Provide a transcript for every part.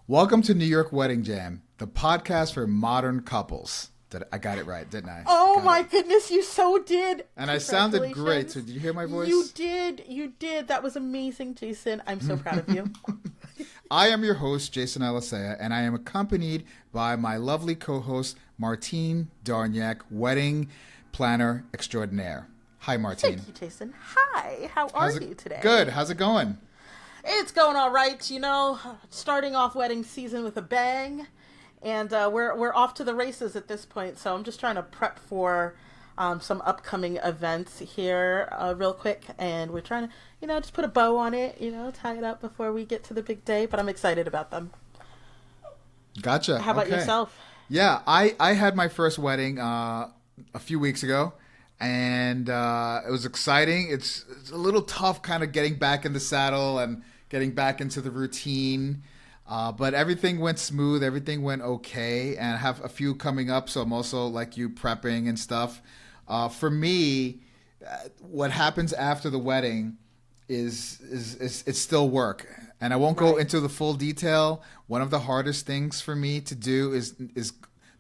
Welcome to New York Wedding Jam, the podcast for modern couples. I got it right, didn't I? Oh Got my it. goodness, you so did. And I sounded great. Congratulations. So did you hear my You voice? did. You did. That was amazing, Jason. I'm so proud of you. I am your host, Jason Alisea, and I am accompanied by my lovely co-host, Martine Darniak, wedding planner extraordinaire. Hi, Martine. Thank you, Jason. Hi. How are you today? Good. How's it going? It's going all right. Starting off wedding season with a bang, and we're off to the races at this point. So I'm just trying to prep for some upcoming events here real quick, and we're trying to just put a bow on it, tie it up before we get to the big day. But I'm excited about them. Gotcha. How about Okay. yourself? Yeah, I had my first wedding a few weeks ago, and it was exciting. It's a little tough kind of getting back in the saddle and getting back into the routine. But everything went smooth. Everything went okay. And I have a few coming up, so I'm also like you prepping and stuff. For me, what happens after the wedding is it's still work. And I won't go Right. into the full detail. One of the hardest things for me to do is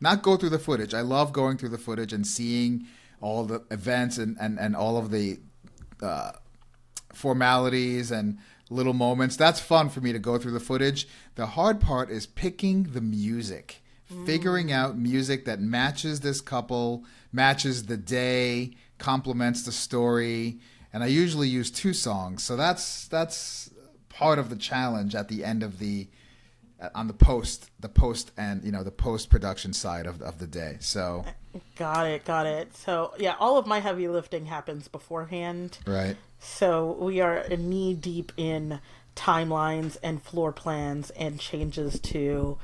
not go through the footage. I love going through the footage and seeing all the events and all of the formalities and little moments. That's fun for me to go through the footage. The hard part is picking the music, figuring out music that matches this couple, matches the day, complements the story. And I usually use two songs. So that's part of the challenge at the end of the on the post and the post production side of the day. So Got it, got it. So, yeah, all of my heavy lifting happens beforehand. right. So, we are knee deep in timelines and floor plans and changes to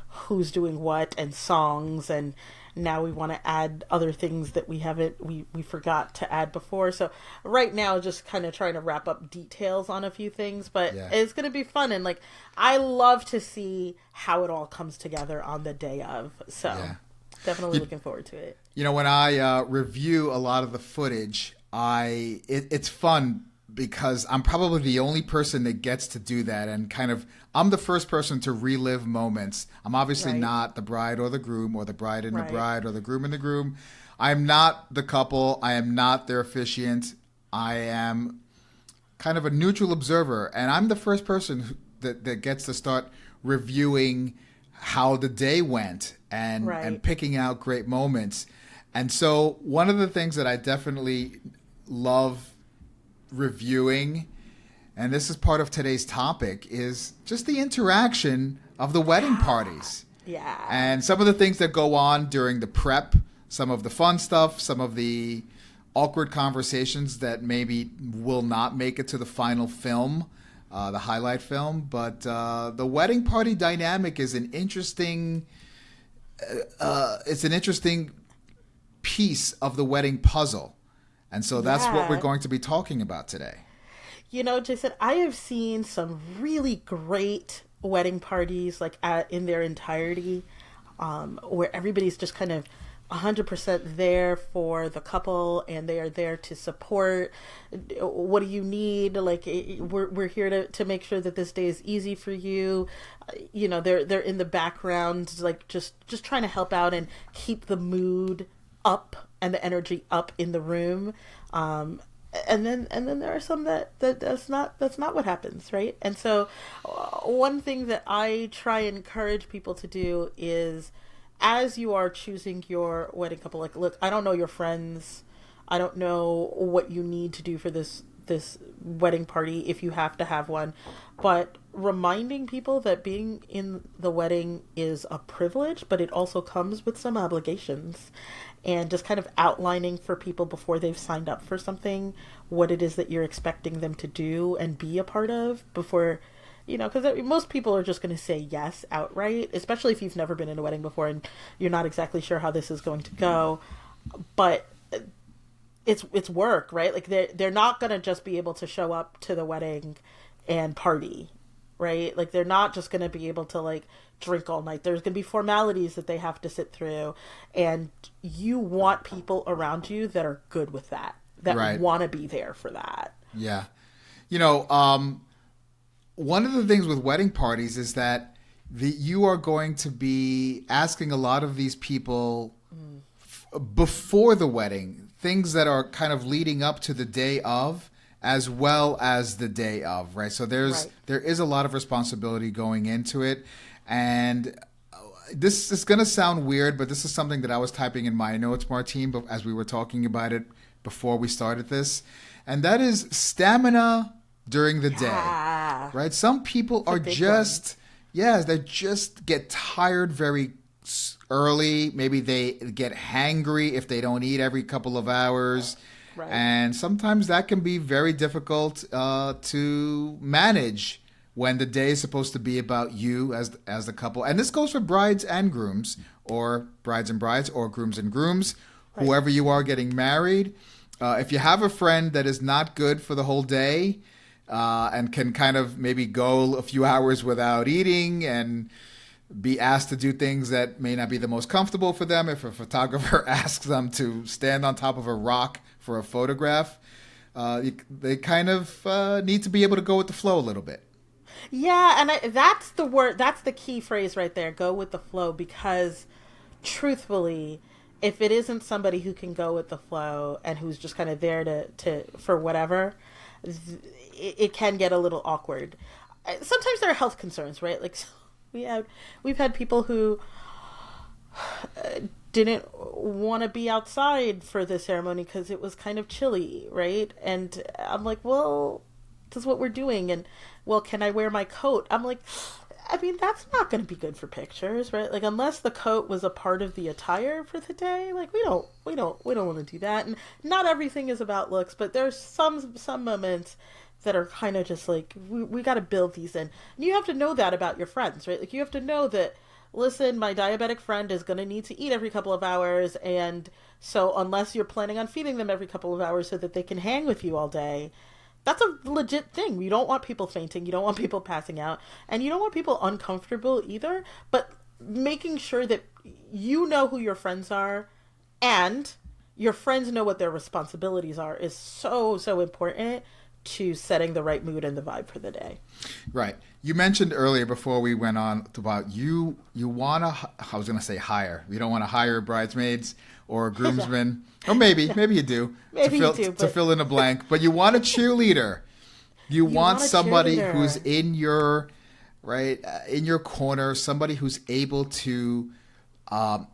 who's doing what and songs. And now we want to add other things that we forgot to add before. So, right now, just kind of trying to wrap up details on a few things, but Yeah. it's going to be fun. And, I love to see how it all comes together on the day of. So, Yeah. definitely looking forward to it. When I review a lot of the footage, it's fun because I'm probably the only person that gets to do that, and kind of I'm the first person to relive moments. I'm obviously Right. not the bride or the groom, or the bride and the Right. bride, or the groom and the groom. I'm not the couple. I am not their officiant. I am kind of a neutral observer, and I'm the first person that gets to start reviewing how the day went and Right. picking out great moments. And so one of the things that I definitely love reviewing, and this is part of today's topic, is just the interaction of the wedding parties. Yeah. And some of the things that go on during the prep, some of the fun stuff, some of the awkward conversations that maybe will not make it to the final film, the highlight film. But the wedding party dynamic is an interesting. It's an interesting piece of the wedding puzzle, and so that's what we're Yeah. going to be talking about today. Jason, I have seen some really great wedding parties, in their entirety, where everybody's just kind of 100% there for the couple, and they are there to support. What do you need? We're here to make sure that this day is easy for you. They're in the background, just trying to help out and keep the mood up and the energy up in the room. And then there are some that's not what happens, right? And so one thing that I try and encourage people to do is, as you are choosing your wedding couple, look, I don't know your friends, I don't know what you need to do for this wedding party, if you have to have one, but reminding people that being in the wedding is a privilege, but it also comes with some obligations, and just kind of outlining for people before they've signed up for something what it is that you're expecting them to do and be a part of before, because most people are just going to say yes outright, especially if you've never been in a wedding before and you're not exactly sure how this is going to go. But it's work, right? They're not going to just be able to show up to the wedding and party, right? They're not just going to be able to drink all night. There's going to be formalities that they have to sit through, and you want people around you that are good with that Right. want to be there for that. Yeah. One of the things with wedding parties is that you are going to be asking a lot of these people before the wedding, things that are kind of leading up to the day of, as well as the day of, right? So Right. there is a lot of responsibility going into it, and this is going to sound weird, but this is something that I was typing in my notes, Martine, but as we were talking about it before we started this, and that is stamina during the day, Yeah. right? Some people It's a are big one. just, yeah, they just get tired very early. Maybe they get hangry if they don't eat every couple of hours. Right. And sometimes that can be very difficult to manage when the day is supposed to be about you as the couple. And this goes for brides and grooms, or brides and brides, or grooms and grooms, Right. whoever you are getting married. If you have a friend that is not good for the whole day and can kind of maybe go a few hours without eating and be asked to do things that may not be the most comfortable for them, if a photographer asks them to stand on top of a rock for a photograph, they kind of need to be able to go with the flow a little bit. Yeah, and that's the word. That's the key phrase right there. Go with the flow, because truthfully, if it isn't somebody who can go with the flow and who's just kind of there to for whatever, it can get a little awkward. Sometimes there are health concerns, right? Like we've had people who didn't want to be outside for the ceremony because it was kind of chilly, right? And I'm like, well, this is what we're doing, and well, can I wear my coat? I'm like, I mean, that's not going to be good for pictures, right? Like, unless the coat was a part of the attire for the day, like we don't want to do that. And not everything is about looks, but there's some moments that are kind of just like we got to build these in. And you have to know that about your friends, right? Like, you have to know that, listen, my diabetic friend is going to need to eat every couple of hours, and so unless you're planning on feeding them every couple of hours so that they can hang with you all day, that's a legit thing. You don't want people fainting, you don't want people passing out, and you don't want people uncomfortable either. But making sure that you know who your friends are and your friends know what their responsibilities are is so important to setting the right mood and the vibe for the day. Right. You mentioned earlier before we went on about you want to, I was going to say hire. You don't want to hire bridesmaids or groomsmen, or maybe you do, Maybe you do, to but fill in a blank, but you want a cheerleader. You you want want a somebody who's cheerleader. in your in your corner, somebody who's able to um,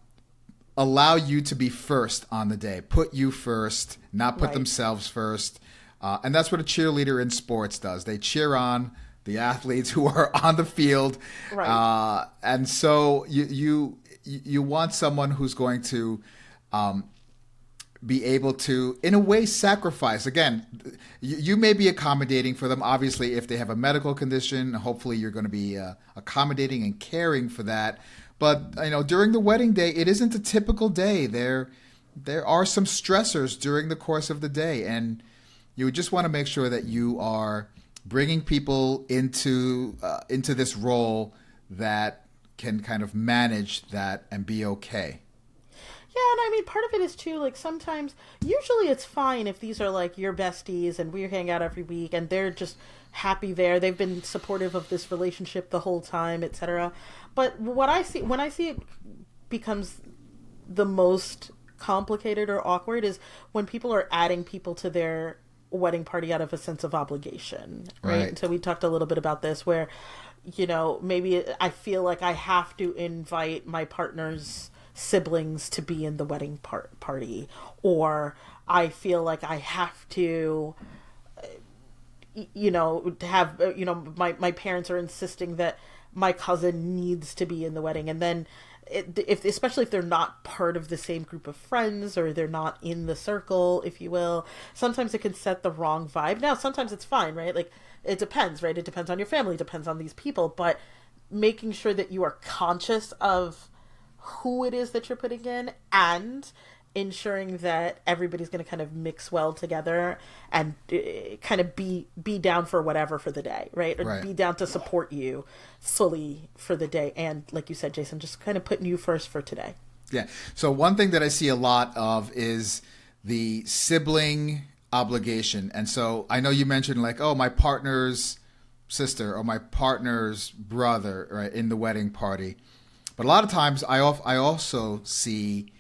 allow you to be first on the day, put you first, not put Right. themselves first. And that's what a cheerleader in sports does. They cheer on the athletes who are on the field. Right. And so you want someone who's going to be able to, in a way, sacrifice. Again, you may be accommodating for them. Obviously, if they have a medical condition, hopefully you're going to be accommodating and caring for that. But during the wedding day, it isn't a typical day. There are some stressors during the course of the day, and you just want to make sure that you are bringing people into this role that can kind of manage that and be okay. Yeah, and I mean, part of it is too, like, sometimes, usually it's fine if these are like your besties and we hang out every week and they're just happy there. They've been supportive of this relationship the whole time, etc. But what I see, when I see it becomes the most complicated or awkward, is when people are adding people to their wedding party out of a sense of obligation, right? Right. So we talked a little bit about this, where, maybe I feel like I have to invite my partner's siblings to be in the wedding party, or I feel like I have to, to have, my parents are insisting that my cousin needs to be in the wedding, and then if especially if they're not part of the same group of friends, or they're not in the circle, if you will, sometimes it can set the wrong vibe. Now, sometimes it's fine, right? Like, it depends, right? It depends on your family, it depends on these people, but making sure that you are conscious of who it is that you're putting in, and ensuring that everybody's going to kind of mix well together, and kind of be down for whatever for the day, right? Or Right. be down to support you fully for the day, and like you said, Jason, just kind of putting you first for today. Yeah. So one thing that I see a lot of is the sibling obligation. And so I know you mentioned, like, oh, my partner's sister or my partner's brother, right, in the wedding party. But a lot of times I also see,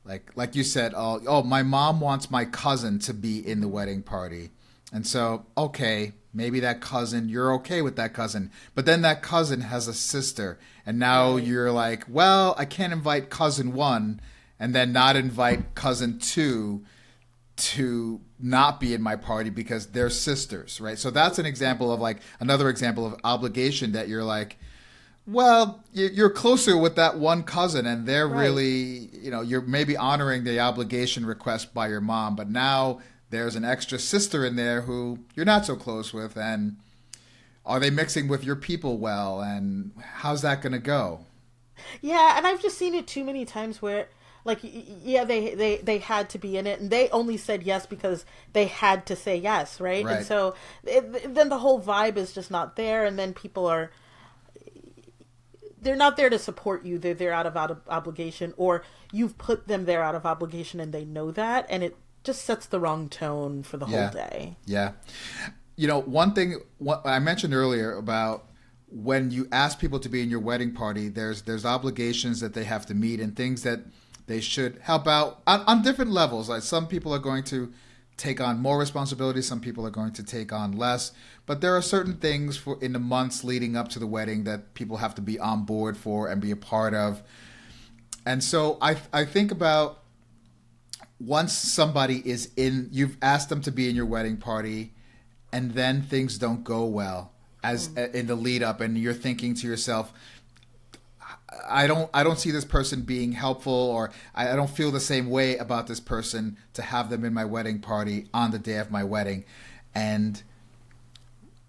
like you said, oh, my mom wants my cousin to be in the wedding party. And so, okay, maybe that cousin, you're okay with that cousin. But then that cousin has a sister. And now you're like, well, I can't invite cousin one and then not invite cousin two to not be in my party because they're sisters, right? So that's an example of like another example of obligation that you're like, well, you're closer with that one cousin and they're really, you're maybe honoring the obligation request by your mom, but now there's an extra sister in there who you're not so close with, and are they mixing with your people well, and how's that going to go? Yeah, and I've just seen it too many times where, like, yeah, they had to be in it, and they only said yes because they had to say yes, right? And so then the whole vibe is just not there, and then people are, they're not there to support you. They're there out of obligation, or you've put them there out of obligation, and they know that, and it just sets the wrong tone for the whole day. Yeah. One thing what I mentioned earlier about when you ask people to be in your wedding party, there's obligations that they have to meet and things that they should help out on different levels. Like some people are going to take on more responsibility, some people are going to take on less. But there are certain things in the months leading up to the wedding that people have to be on board for and be a part of. And so I think about once somebody is in, you've asked them to be in your wedding party, and then things don't go well as in the lead up, and you're thinking to yourself, I don't see this person being helpful, or I don't feel the same way about this person to have them in my wedding party on the day of my wedding. And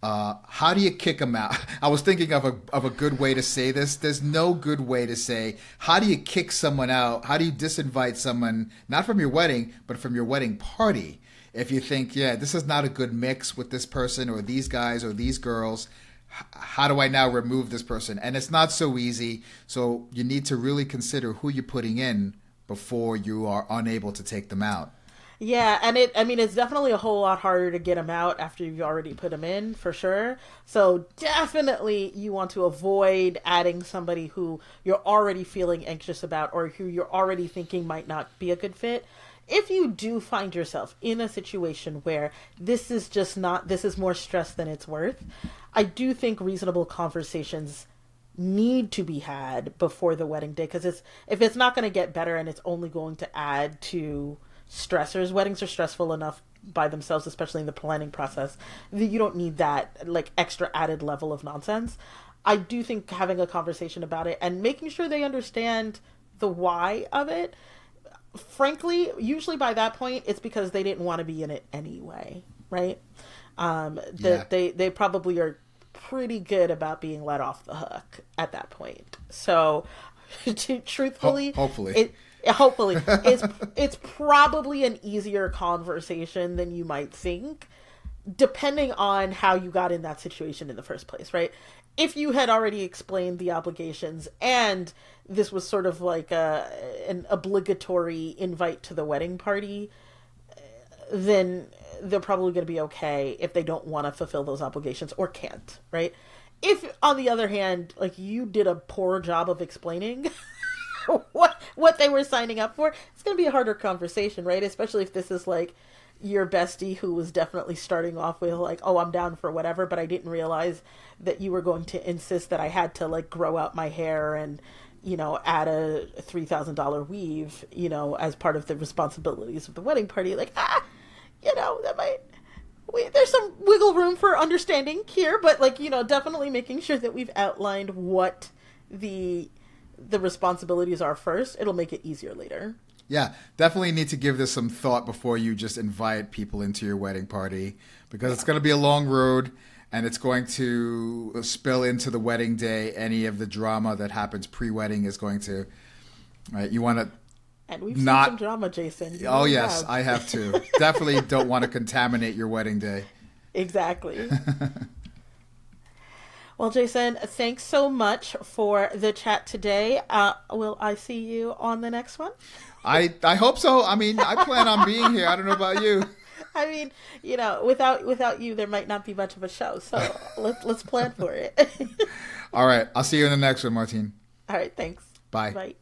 how do you kick them out? I was thinking of a good way to say this. There's no good way to say, how do you kick someone out? How do you disinvite someone, not from your wedding, but from your wedding party? If you think, yeah, this is not a good mix with this person or these guys or these girls, how do I now remove this person? And it's not so easy. So you need to really consider who you're putting in before you are unable to take them out. Yeah, and it's definitely a whole lot harder to get them out after you've already put them in, for sure. So definitely you want to avoid adding somebody who you're already feeling anxious about or who you're already thinking might not be a good fit. If you do find yourself in a situation where this is more stress than it's worth, I do think reasonable conversations need to be had before the wedding day, because if it's not going to get better and it's only going to add to stressors. Weddings are stressful enough by themselves, especially in the planning process, that you don't need that like extra added level of nonsense. I do think having a conversation about it and making sure they understand the why of it, frankly, usually by that point it's because they didn't want to be in it anyway, right? They probably are pretty good about being let off the hook at that point. So truthfully, hopefully it's probably an easier conversation than you might think, depending on how you got in that situation in the first place, right? If you had already explained the obligations and this was sort of like an obligatory invite to the wedding party, then they're probably going to be okay if they don't want to fulfill those obligations or can't, right? If, on the other hand, like you did a poor job of explaining what they were signing up for, it's going to be a harder conversation, right? Especially if this is like your bestie who was definitely starting off with like, oh, I'm down for whatever, but I didn't realize that you were going to insist that I had to like grow out my hair and, add a $3,000 weave, as part of the responsibilities of the wedding party. Like, that might... there's some wiggle room for understanding here, but like, definitely making sure that we've outlined what the responsibilities are first. It'll make it easier later. Yeah, definitely need to give this some thought before you just invite people into your wedding party, because it's going to be a long road and it's going to spill into the wedding day. Any of the drama that happens pre-wedding is going to, right? You want to And we've seen some drama, Jason. Oh, yes, I have too. Definitely don't want to contaminate your wedding day. Exactly. Well, Jason, thanks so much for the chat today. Will I see you on the next one? I hope so. I mean, I plan on being here. I don't know about you. I mean, without you, there might not be much of a show. So let's plan for it. All right. I'll see you in the next one, Martine. All right. Thanks. Bye. Bye.